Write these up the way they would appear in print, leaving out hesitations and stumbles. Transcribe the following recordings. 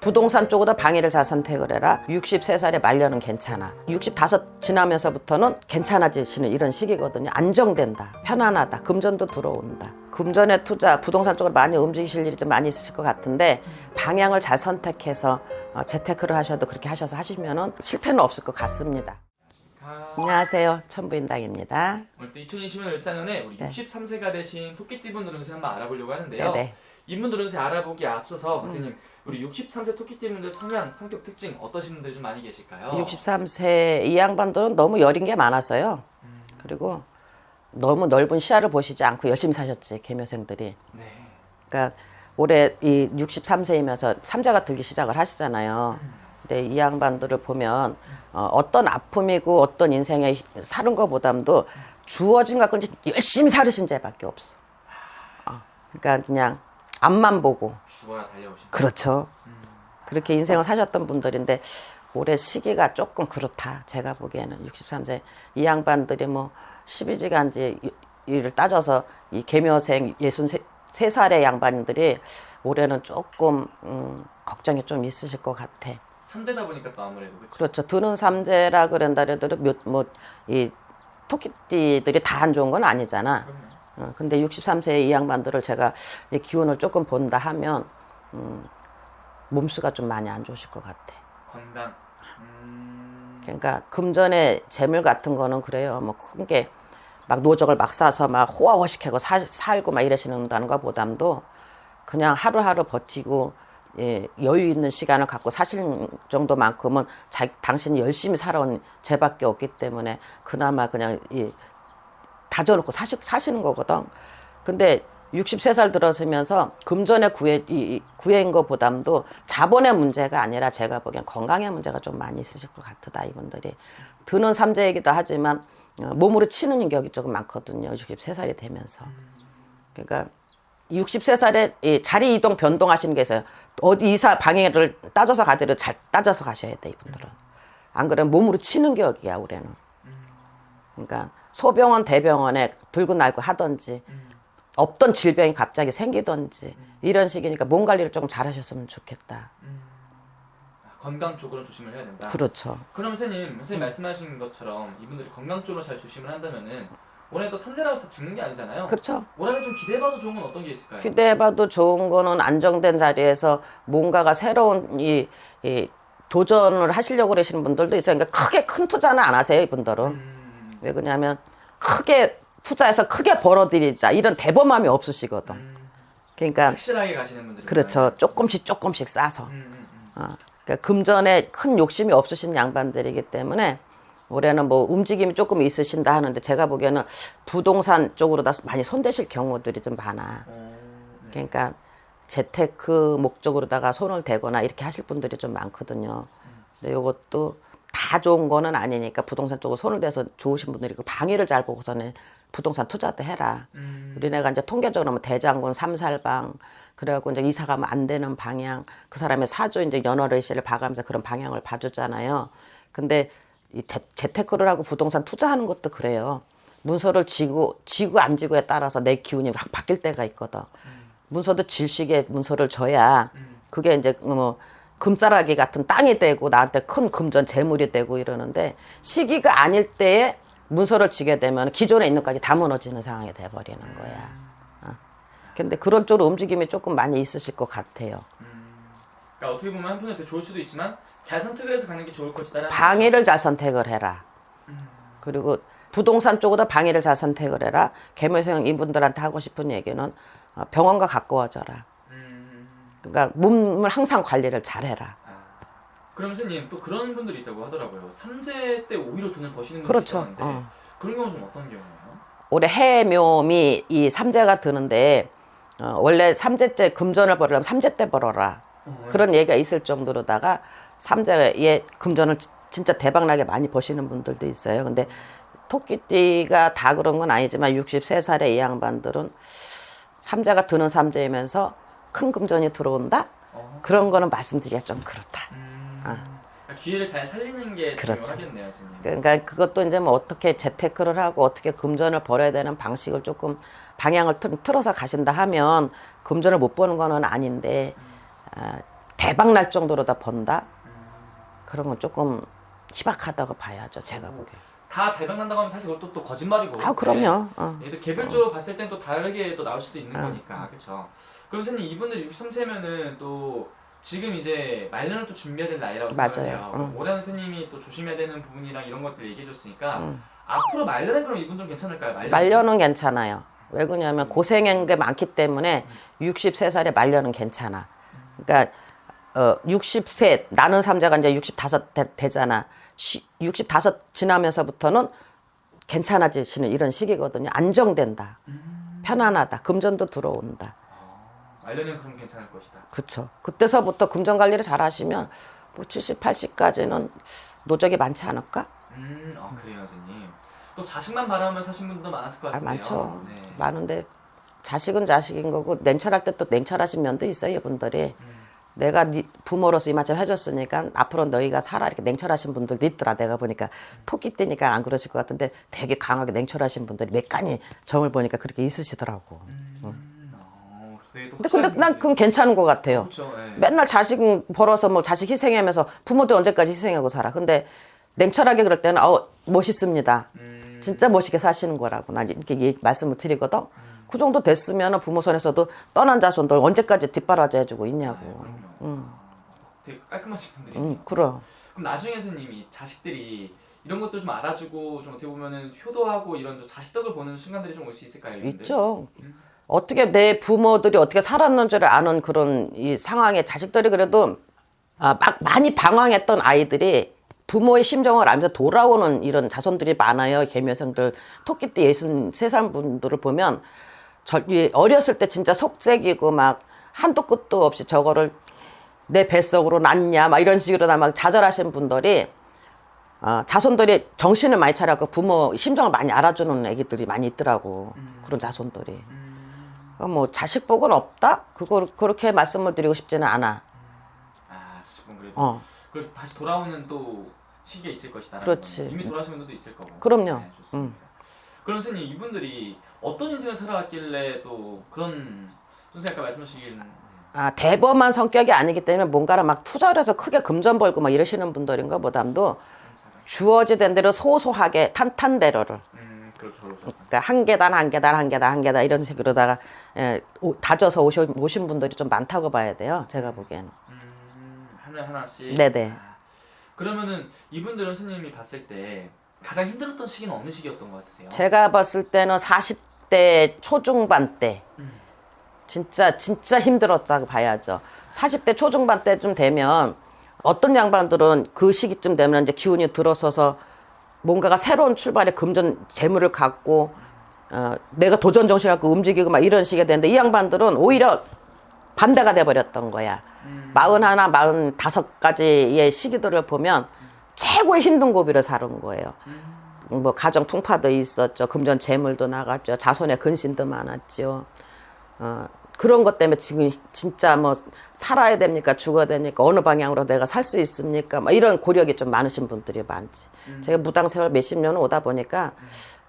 부동산 쪽으로 방해를 잘 선택을 해라. 63살에 말년은 괜찮아. 65 지나면서부터는 괜찮아지시는 이런 시기거든요. 안정된다. 편안하다. 금전도 들어온다. 금전의 투자, 부동산 쪽으로 많이 움직이실 일이 좀 많이 있으실 것 같은데 방향을 잘 선택해서 재테크를 하셔도 그렇게 하셔서 하시면은 실패는 없을 것 같습니다. 안녕하세요. 천부인당입니다. 오늘 또 2020년 을사년에 우리 63세가 되신 토끼띠분들을 한번 알아보려고 하는데요. 네네. 이분들을 알아보기에 앞서서 선생님 우리 63세 토끼띠분들 성향, 성격 특징 어떠신 분들이 좀 많이 계실까요? 63세 이 양반들은 너무 여린 게 많았어요. 그리고 너무 넓은 시야를 보시지 않고 열심히 사셨지, 계묘생들이. 네. 그러니까 올해 이 63세이면서 삼재가 들기 시작을 하시잖아요. 근데 이 양반들을 보면 어떤 아픔이고 어떤 인생에 사는 것보다도 주어진 것 같은 열심히 살으신 죄밖에 없어. 그러니까 그냥 앞만 보고. 죽어라 달려오신. 그렇죠. 그렇게 인생을 사셨던 분들인데 올해 시기가 조금 그렇다. 제가 보기에는 63세 이 양반들이 뭐 12지간지 일을 따져서 이 계묘생 63살의 양반들이 올해는 조금 걱정이 좀 있으실 것 같아. 삼재다 보니까 또 아무래도 그렇죠. 드는 삼재라 그런다 해도 이 토끼띠들이 다 안 좋은 건 아니잖아. 근데 63세의 이 양반들을 제가 이 기운을 조금 본다 하면 몸수가 좀 많이 안 좋으실 것 같아. 건강. 그러니까 금전의 재물 같은 거는 그래요. 뭐 큰 게 막 노적을 막 사서 막 호화호식하고 살고 막 이러시는다는 것보담도 그냥 하루하루 버티고 여유 있는 시간을 갖고 사실 정도만큼은 당신이 열심히 살아온 죄밖에 없기 때문에 그나마 그냥 다져놓고 사시는 거거든. 근데 63살 들어서면서 금전의 구애인 것보담도 자본의 문제가 아니라 제가 보기엔 건강의 문제가 좀 많이 있으실 것 같다, 이분들이. 드는 삼재이기도 하지만 몸으로 치는 인격이 조금 많거든요, 63살이 되면서. 그러니까 63살에 자리 이동 변동하시는 게 있어요. 어디 이사 방해를 따져서 가더라도 잘 따져서 가셔야 돼, 이분들은. 안 그러면 몸으로 치는 격이야, 올해는. 그러니까 소병원 대병원에 들고 날고 하든지 없던 질병이 갑자기 생기든지 이런 식이니까 몸 관리를 조금 잘 하셨으면 좋겠다. 건강 쪽으로 조심을 해야 된다. 그렇죠. 그럼 선생님 말씀하신 것처럼 이분들이 건강 쪽으로 잘 조심을 한다면은 올해 또 삼재라고 다 죽는 게 아니잖아요. 그렇죠. 올해는 좀 기대해봐도 좋은 건 어떤 게 있을까요? 기대해봐도 좋은 거는 안정된 자리에서 뭔가가 새로운 이 도전을 하시려고 그러시는 분들도 있어요. 그러니까 크게 큰 투자는 안 하세요, 이분들은. 왜 그러냐면 크게 투자해서 크게 벌어들이자 이런 대범함이 없으시거든. 그러니까 확실하게 가시는 분들이 그렇죠. 조금씩 싸서. 그러니까 금전에 큰 욕심이 없으신 양반들이기 때문에 올해는 뭐 움직임이 조금 있으신다 하는데 제가 보기에는 부동산 쪽으로 다 많이 손대실 경우들이 좀 많아. 그러니까 재테크 목적으로다가 손을 대거나 이렇게 하실 분들이 좀 많거든요. 근데 이것도 다 좋은 거는 아니니까 부동산 쪽으로 손을 대서 좋으신 분들이 그 방위를 잘 보고서는 부동산 투자도 해라. 우리네가 이제 통계적으로 뭐 대장군 삼살방 그래갖고 이제 이사 가면 안 되는 방향 그 사람의 사주 이제 연월의시를 봐가면서 그런 방향을 봐주잖아요. 근데 이 재테크를 하고 부동산 투자하는 것도 그래요. 문서를 지고 안 지고에 따라서 내 기운이 확 바뀔 때가 있거든. 문서도 질식에 문서를 져야 그게 이제 뭐 금싸라기 같은 땅이 되고 나한테 큰 금전 재물이 되고 이러는데 시기가 아닐 때에 문서를 지게 되면 기존에 있는 것까지 다 무너지는 상황이 돼버리는 거야. 근데 그런 쪽으로 움직임이 조금 많이 있으실 것 같아요. 그러니까 어떻게 보면 한편에 더 좋을 수도 있지만 잘 선택을 해서 가는 게 좋을 것이다. 방위를 잘 선택을 해라. 그리고 부동산 쪽으로 방위를 잘 선택을 해라. 계묘생 이분들한테 하고 싶은 얘기는 병원과 가까워져라. 그러니까 몸을 항상 관리를 잘해라. 그럼 선생님 또 그런 분들이 있다고 하더라고요. 삼재 때 오히려 돈을 버시는 분들이 그렇죠. 있다는데 그런 경우는 좀 어떤 경우예요? 올해 해묘미 이 삼재가 드는데 원래 삼재째 금전을 벌으려면 삼재 때 벌어라. 그런 얘기가 있을 정도로다가 삼재에 금전을 진짜 대박나게 많이 버시는 분들도 있어요. 근데 토끼띠가 다 그런 건 아니지만 63살의 이 양반들은 삼재가 드는 삼재이면서 큰 금전이 들어온다? 그런 거는 말씀드리기가 좀 그렇다. 기회를 잘 살리는 게 그렇죠. 중요하겠네요, 선생님. 그러니까 그것도 이제 뭐 어떻게 재테크를 하고 어떻게 금전을 벌어야 되는 방식을 조금 방향을 틀어서 가신다 하면 금전을 못 버는 거는 아닌데 대박 날 정도로 다 번다? 그런 건 조금 희박하다고 봐야죠, 제가 보기에. 다 대박 난다고 하면 사실 그것도 또 거짓말이고. 아, 그럼요. 얘도 개별적으로 봤을 땐 또 다르게 또 나올 수도 있는 거니까, 그렇죠. 그럼 선생님 이분들 63세면은 또 지금 이제 말년을 또 준비해야 될 나이라고 생각해요. 맞아요. 오래한 선생님이 또 조심해야 되는 부분이랑 이런 것들 얘기해줬으니까 앞으로 말년에 그럼 이분들은 괜찮을까요? 말년은 괜찮아요. 왜 그러냐면 고생한 게 많기 때문에 63살에 말년은 괜찮아. 그러니까 60세 나는 삼자가 이제 65 되잖아. 65 지나면서부터는 괜찮아지시는 이런 시기거든요. 안정된다. 편안하다. 금전도 들어온다. 말년은 그럼 괜찮을 것이다. 그렇죠. 그때서부터 금전 관리를 잘 하시면 뭐 70, 80까지는 노적이 많지 않을까? 그래요, 선생님. 또 자식만 바라면 사신 분도 많았을 것 같은데요. 많죠. 네. 많은데 자식은 자식인 거고 냉철할 때 또 냉철하신 면도 있어요, 이분들이. 내가 네 부모로서 이만큼 해줬으니까 앞으로 너희가 살아 이렇게 냉철하신 분들도 있더라. 내가 보니까 토끼띠니까 안 그러실 것 같은데 되게 강하게 냉철하신 분들이 몇 가지 점을 보니까 그렇게 있으시더라고. 근데 난 그건 괜찮은 것 같아요. 그렇죠. 네. 맨날 자식 벌어서 뭐 자식 희생하면서 부모도 언제까지 희생하고 살아. 근데 냉철하게 그럴 때는 멋있습니다. 진짜 멋있게 사시는 거라고 난 이렇게 말씀을 드리거든. 그 정도 됐으면 부모 손에서도 떠난 자손들 언제까지 뒷바라지 해주고 있냐고. 되게 깔끔하신 분들이. 그럼. 그럼 나중에 선생님이 자식들이 이런 것도 좀 알아주고 좀 어떻게 보면은 효도하고 이런 자식 덕을 보는 순간들이 좀 올 수 있을까요? 이분들? 있죠. 어떻게 내 부모들이 어떻게 살았는지를 아는 그런 이 상황에 자식들이 그래도 막 많이 방황했던 아이들이 부모의 심정을 알면서 돌아오는 이런 자손들이 많아요. 개묘생들 토끼띠 63살 분들을 보면 어렸을 때 진짜 속색이고 막 한도 끝도 없이 저거를 내 뱃속으로 낳냐 막 이런 식으로 막 좌절하신 분들이 자손들이 정신을 많이 차려고 부모 심정을 많이 알아주는 애기들이 많이 있더라고. 그런 자손들이. 뭐 자식 복은 없다? 그걸 그렇게 말씀을 드리고 싶지는 않아. 자식은 그래도 그리고 다시 돌아오는 또 시기가 있을 것이다. 그렇지. 이미 돌아오신 분들도 있을 거고. 그럼요. 네, 좋습니다. 그럼 선생님 이분들이 어떤 인생을 살아왔길래 또 그런 선생님 아까 말씀하시긴 대범한 성격이 아니기 때문에 뭔가를 막 투자를 해서 크게 금전 벌고 막 이러시는 분들인가 보담도 주어진 대로 소소하게 탄탄대로를 그렇죠. 그러니까 한 계단 한 계단 한 계단 한 계단 이런 식으로다가 다져서 오신 분들이 좀 많다고 봐야 돼요. 제가 보기에는. 하나씩. 네네. 그러면은 이분들은 선생님이 봤을 때 가장 힘들었던 시기는 어느 시기였던 것 같으세요? 제가 봤을 때는 40대 초중반 때 진짜 힘들었다고 봐야죠. 40대 초중반 때쯤 되면 어떤 양반들은 그 시기쯤 되면 이제 기운이 들어서서 뭔가가 새로운 출발에 금전 재물을 갖고 내가 도전 정신 갖고 움직이고 막 이런 식이 되는데 이 양반들은 오히려 반대가 돼버렸던 거야. 41, 45가지의 시기들을 보면 최고의 힘든 고비를 사는 거예요. 뭐 가정 풍파도 있었죠. 금전 재물도 나갔죠. 자손의 근심도 많았죠. 그런 것 때문에 지금 진짜 뭐 살아야 됩니까? 죽어야 됩니까? 어느 방향으로 내가 살 수 있습니까? 막 이런 고력이 좀 많으신 분들이 많지. 제가 무당 세월 몇십 년 오다 보니까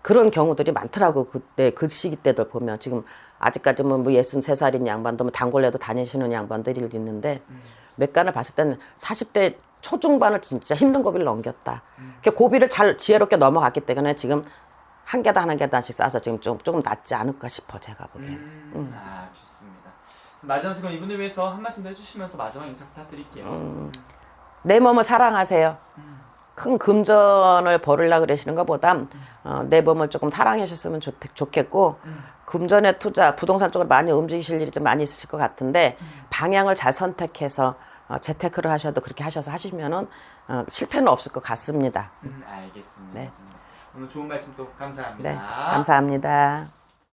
그런 경우들이 많더라고. 그때 그 시기 때들 보면 지금 아직까지 뭐 63살인 양반도 뭐 단골레도 다니시는 양반들이 있는데 몇 간을 봤을 때는 40대 초중반을 진짜 힘든 고비를 넘겼다. 그 고비를 잘 지혜롭게 넘어갔기 때문에 지금 한 계단 한 계단씩 쌓아서 지금 조금 낫지 않을까 싶어 제가 보기에는. 좋습니다. 마지막으로 그럼 이분을 위해서 한 말씀 더 해주시면서 마지막 인사 부탁드릴게요. 내 몸을 사랑하세요. 큰 금전을 벌으려고 그러시는 것보다 내 몸을 조금 사랑해 주셨으면 좋겠고 금전의 투자, 부동산 쪽으로 많이 움직이실 일이 좀 많이 있으실 것 같은데 방향을 잘 선택해서 재테크를 하셔도 그렇게 하셔서 하시면은 실패는 없을 것 같습니다. 알겠습니다. 네. 오늘 좋은 말씀 또 감사합니다. 네, 감사합니다.